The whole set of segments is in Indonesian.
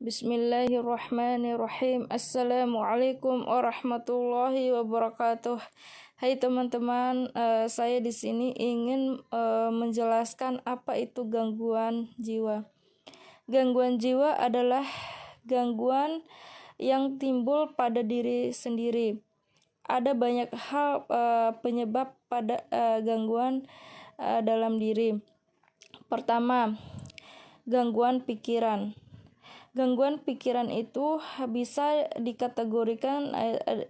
Bismillahirrahmanirrahim. Assalamualaikum warahmatullahi wabarakatuh. Hai teman-teman, saya di sini ingin menjelaskan apa itu gangguan jiwa. Gangguan jiwa adalah gangguan yang timbul pada diri sendiri. Ada banyak hal penyebab pada gangguan dalam diri. Pertama, gangguan pikiran. Gangguan pikiran itu bisa dikategorikan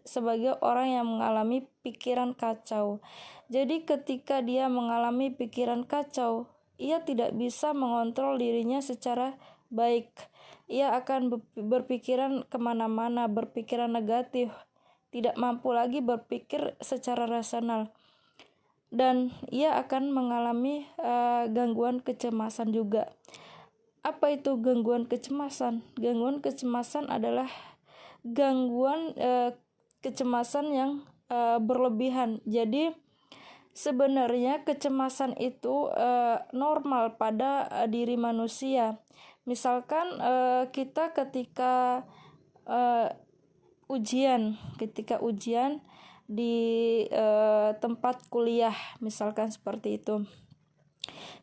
sebagai orang yang mengalami pikiran kacau. Jadi ketika dia mengalami pikiran kacau, ia tidak bisa mengontrol dirinya secara baik. Ia akan berpikiran kemana-mana, berpikiran negatif, tidak mampu lagi berpikir secara rasional. Dan ia akan mengalami gangguan kecemasan juga. Apa itu gangguan kecemasan? Gangguan kecemasan adalah gangguan kecemasan yang berlebihan. Jadi sebenarnya kecemasan itu normal pada diri manusia. Misalkan kita ketika ujian di tempat kuliah, misalkan seperti itu.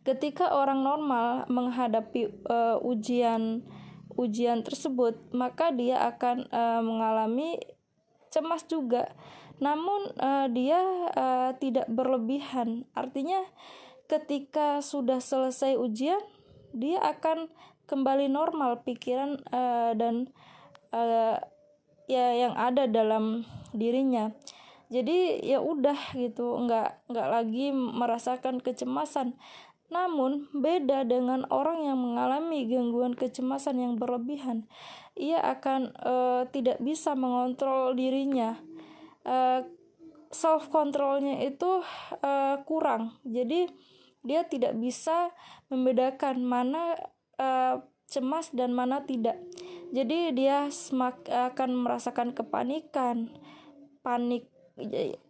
Ketika orang normal menghadapi ujian tersebut, maka dia akan mengalami cemas juga. Namun dia tidak berlebihan. Artinya ketika sudah selesai ujian, dia akan kembali normal pikiran dan yang ada dalam dirinya. Jadi ya udah gitu, nggak lagi merasakan kecemasan. Namun beda dengan orang yang mengalami gangguan kecemasan yang berlebihan. Ia akan tidak bisa mengontrol dirinya. Self controlnya itu kurang. Jadi dia tidak bisa membedakan mana cemas dan mana tidak. Jadi dia akan merasakan kepanikan. Panik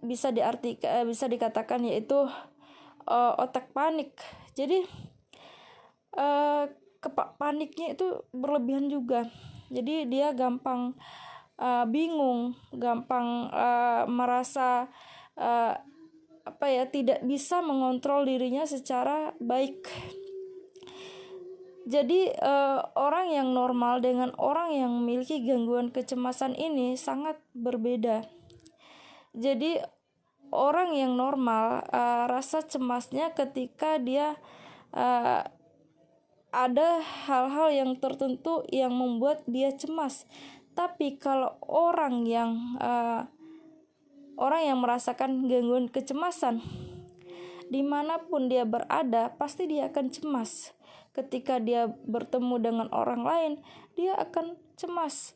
bisa dikatakan yaitu otak panik. Jadi paniknya itu berlebihan juga. Jadi dia gampang bingung, gampang merasa tidak bisa mengontrol dirinya secara baik. Jadi orang yang normal dengan orang yang memiliki gangguan kecemasan ini sangat berbeda. Jadi orang yang normal rasa cemasnya ketika dia ada hal-hal yang tertentu yang membuat dia cemas. Tapi kalau orang yang merasakan gangguan kecemasan, dimanapun dia berada, pasti dia akan cemas. Ketika dia bertemu dengan orang lain, dia akan cemas.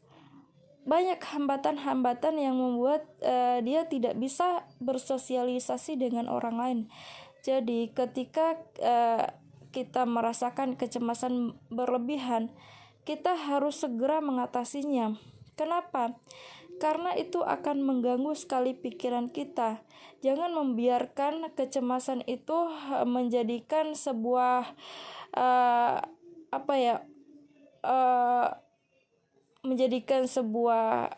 Banyak hambatan-hambatan yang membuat dia tidak bisa bersosialisasi dengan orang lain. Jadi ketika kita merasakan kecemasan berlebihan, kita harus segera mengatasinya. Kenapa? Karena itu akan mengganggu sekali pikiran kita. Jangan membiarkan kecemasan itu menjadikan sebuah menjadikan sebuah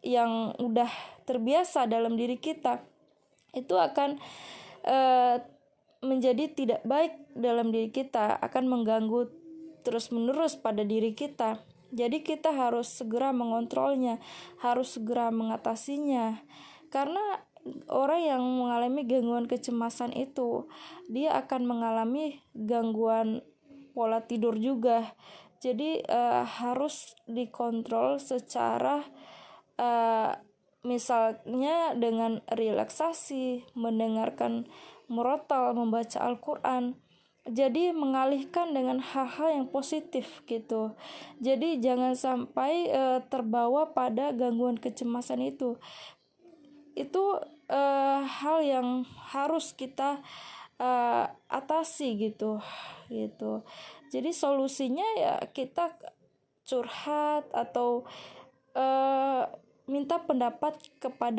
yang udah terbiasa dalam diri kita. Itu akan menjadi tidak baik dalam diri kita, akan mengganggu terus-menerus pada diri kita. Jadi kita harus segera mengontrolnya, harus segera mengatasinya. Karena orang yang mengalami gangguan kecemasan itu, dia akan mengalami gangguan pola tidur juga. Jadi harus dikontrol secara misalnya dengan relaksasi, mendengarkan murotal, membaca Al-Quran. Jadi mengalihkan dengan hal-hal yang positif gitu. Jadi jangan sampai terbawa pada gangguan kecemasan itu. Itu hal yang harus kita atasi gitu. Jadi solusinya ya kita curhat atau minta pendapat kepada